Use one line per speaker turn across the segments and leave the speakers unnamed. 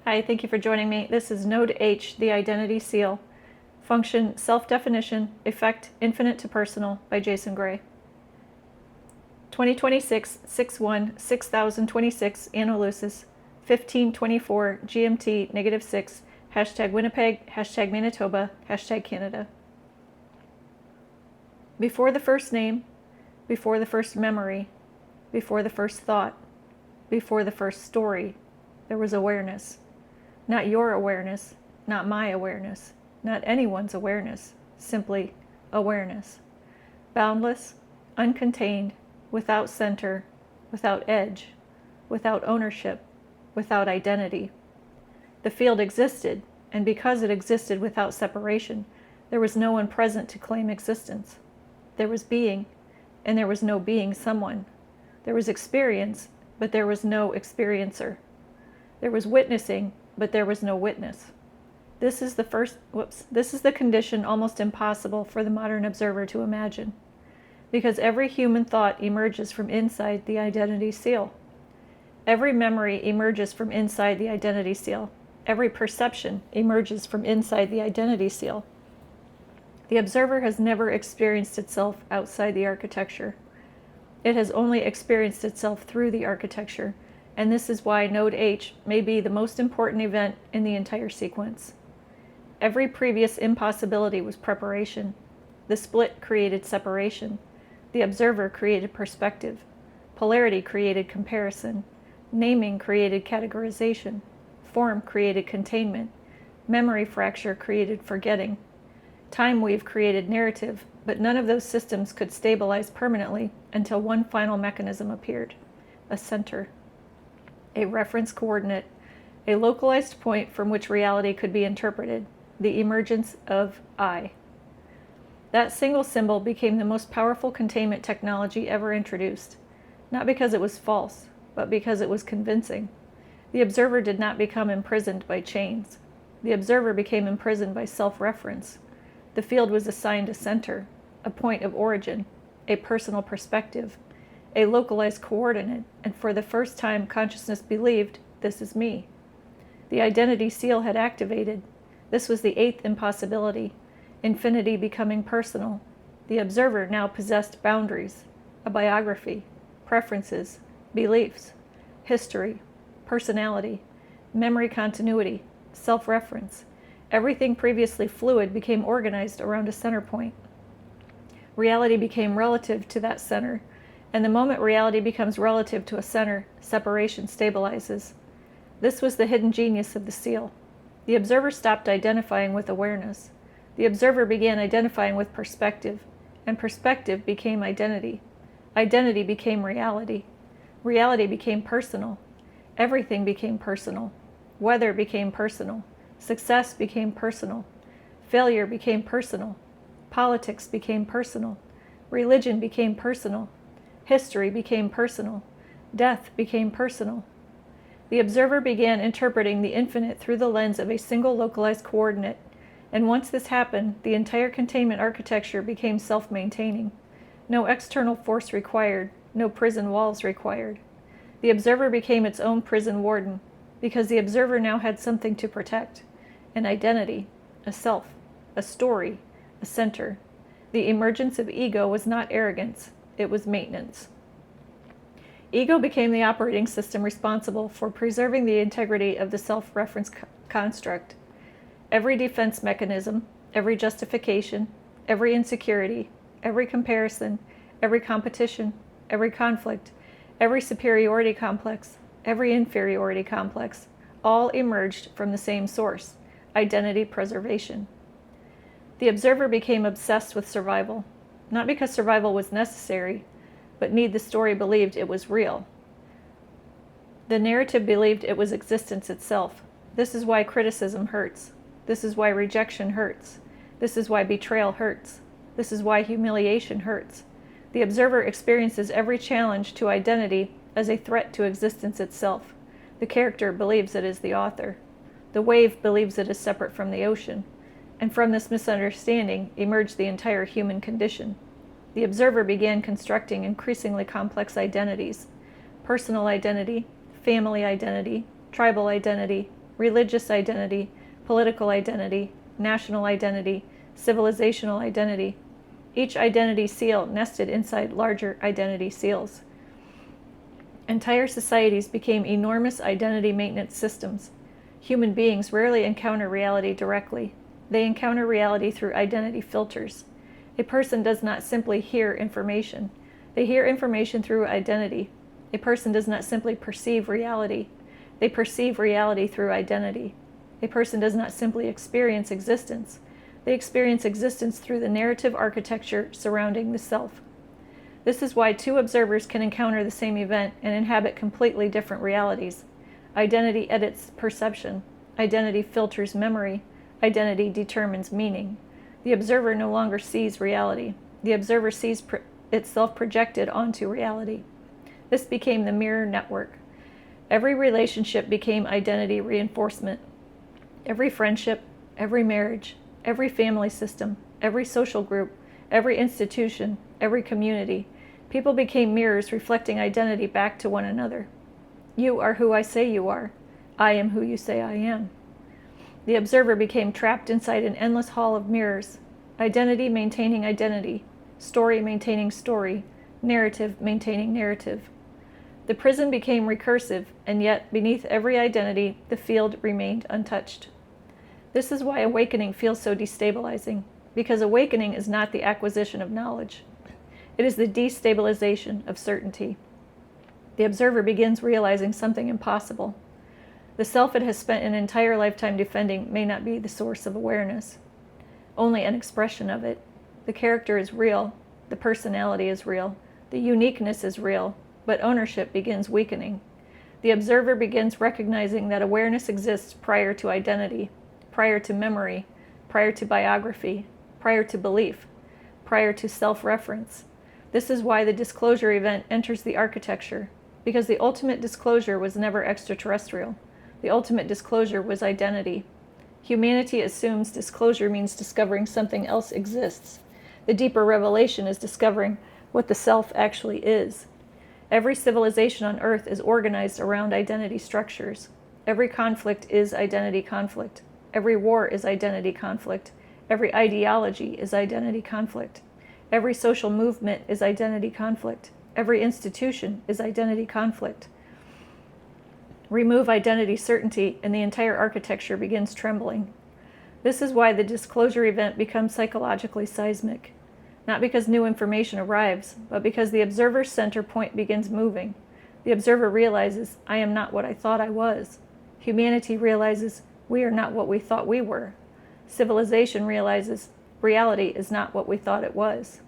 Hi, thank you for joining me. This is Node H, the Identity Seal. Function, self-definition, effect, infinite to personal, by Jason Gray. 2026, 6/1, 6026, Andalusis, 1524, GMT, -6, #Winnipeg, #Manitoba, #Canada. Before the first name, before the first memory, before the first thought, before the first story, there was awareness. Not your awareness, not my awareness, not anyone's awareness, simply awareness. Boundless, uncontained, without center, without edge, without ownership, without identity. The field existed, and because it existed without separation, there was no one present to claim existence. There was being, and there was no being someone. There was experience, but there was no experiencer. There was witnessing, but there was no witness. This is the condition almost impossible for the modern observer to imagine, because every human thought emerges from inside the identity seal. Every memory emerges from inside the identity seal. Every perception emerges from inside the identity seal. The observer has never experienced itself outside the architecture. It has only experienced itself through the architecture, and this is why Node H may be the most important event in the entire sequence. Every previous impossibility was preparation. The split created separation. The observer created perspective. Polarity created comparison. Naming created categorization. Form created containment. Memory fracture created forgetting. Time weave created narrative, but none of those systems could stabilize permanently until one final mechanism appeared: a center, a reference coordinate, a localized point from which reality could be interpreted, the emergence of I. That single symbol became the most powerful containment technology ever introduced, not because it was false, but because it was convincing. The observer did not become imprisoned by chains. The observer became imprisoned by self-reference. The field was assigned a center, a point of origin, a personal perspective, a localized coordinate, and for the first time consciousness believed, this is me. The identity seal had activated. This was the eighth impossibility, infinity becoming personal. The observer now possessed boundaries, a biography, preferences, beliefs, history, personality, memory continuity, self-reference. Everything previously fluid became organized around a center point. Reality became relative to that center, and the moment reality becomes relative to a center, separation stabilizes. This was the hidden genius of the seal. The observer stopped identifying with awareness. The observer began identifying with perspective, and perspective became identity. Identity became reality. Reality became personal. Everything became personal. Weather became personal. Success became personal. Failure became personal. Politics became personal. Religion became personal. History became personal. Death became personal. The observer began interpreting the infinite through the lens of a single localized coordinate, and once this happened, the entire containment architecture became self-maintaining. No external force required, no prison walls required. The observer became its own prison warden, because the observer now had something to protect: an identity, a self, a story, a center. The emergence of ego was not arrogance, it was maintenance. Ego became the operating system responsible for preserving the integrity of the self-reference construct. Every defense mechanism, every justification, every insecurity, every comparison, every competition, every conflict, every superiority complex, every inferiority complex, all emerged from the same source: identity preservation. The observer became obsessed with survival, not because survival was necessary, but the story believed it was real. The narrative believed it was existence itself. This is why criticism hurts. This is why rejection hurts. This is why betrayal hurts. This is why humiliation hurts. The observer experiences every challenge to identity as a threat to existence itself. The character believes it is the author. The wave believes it is separate from the ocean. And from this misunderstanding emerged the entire human condition. The observer began constructing increasingly complex identities: personal identity, family identity, tribal identity, religious identity, political identity, national identity, civilizational identity. Each identity seal nested inside larger identity seals. Entire societies became enormous identity maintenance systems. Human beings rarely encounter reality directly. They encounter reality through identity filters. A person does not simply hear information. They hear information through identity. A person does not simply perceive reality. They perceive reality through identity. A person does not simply experience existence. They experience existence through the narrative architecture surrounding the self. This is why two observers can encounter the same event and inhabit completely different realities. Identity edits perception. Identity filters memory. Identity determines meaning. The observer no longer sees reality. The observer sees itself projected onto reality. This became the mirror network. Every relationship became identity reinforcement. Every friendship, every marriage, every family system, every social group, every institution, every community. People became mirrors reflecting identity back to one another. You are who I say you are. I am who you say I am. The observer became trapped inside an endless hall of mirrors. Identity maintaining identity. Story maintaining story. Narrative maintaining narrative. The prison became recursive, and yet beneath every identity, the field remained untouched. This is why awakening feels so destabilizing, because awakening is not the acquisition of knowledge. It is the destabilization of certainty. The observer begins realizing something impossible. The self it has spent an entire lifetime defending may not be the source of awareness, only an expression of it. The character is real, the personality is real, the uniqueness is real, but ownership begins weakening. The observer begins recognizing that awareness exists prior to identity, prior to memory, prior to biography, prior to belief, prior to self-reference. This is why the disclosure event enters the architecture, because the ultimate disclosure was never extraterrestrial. The ultimate disclosure was identity. Humanity assumes disclosure means discovering something else exists. The deeper revelation is discovering what the self actually is. Every civilization on Earth is organized around identity structures. Every conflict is identity conflict. Every war is identity conflict. Every ideology is identity conflict. Every social movement is identity conflict. Every institution is identity conflict. Remove identity certainty, and the entire architecture begins trembling. This is why the disclosure event becomes psychologically seismic. Not because new information arrives, but because the observer's center point begins moving. The observer realizes, I am not what I thought I was. Humanity realizes, we are not what we thought we were. Civilization realizes, reality is not what we thought it was.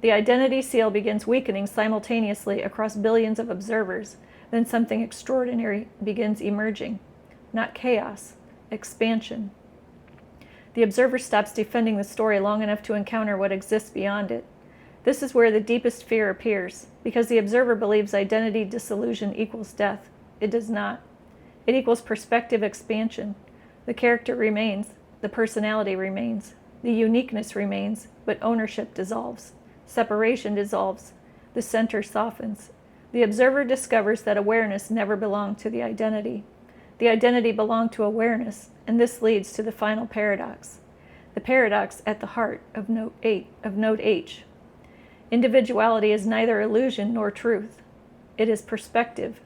The identity seal begins weakening simultaneously across billions of observers. Then something extraordinary begins emerging. Not chaos, expansion. The observer stops defending the story long enough to encounter what exists beyond it. This is where the deepest fear appears, because the observer believes identity dissolution equals death. It does not. It equals perspective expansion. The character remains, the personality remains, the uniqueness remains, but ownership dissolves. Separation dissolves. The center softens. The observer discovers that awareness never belonged to the identity. The identity belonged to awareness, and this leads to the final paradox. The paradox at the heart of Note H. Individuality is neither illusion nor truth. It is perspective.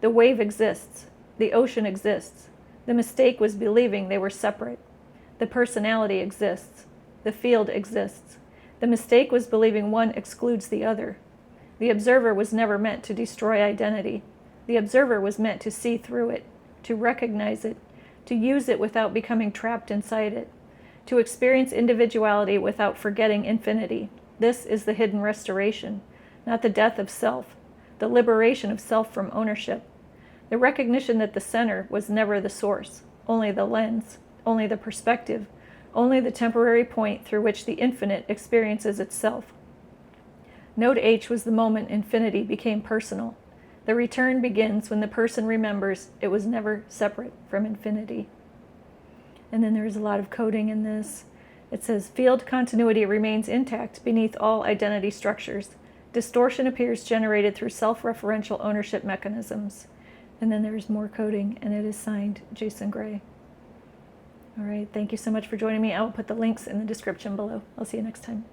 The wave exists. The ocean exists. The mistake was believing they were separate. The personality exists. The field exists. The mistake was believing one excludes the other. The observer was never meant to destroy identity. The observer was meant to see through it, to recognize it, to use it without becoming trapped inside it, to experience individuality without forgetting infinity. This is the hidden restoration, not the death of self, the liberation of self from ownership, the recognition that the center was never the source, only the lens, only the perspective, only the temporary point through which the infinite experiences itself. Note H was the moment infinity became personal. The return begins when the person remembers it was never separate from infinity. And then there's a lot of coding in this. It says, field continuity remains intact beneath all identity structures. Distortion appears generated through self-referential ownership mechanisms. And then there's more coding, and it is signed Jason Gray. All right, thank you so much for joining me. I will put the links in the description below. I'll see you next time.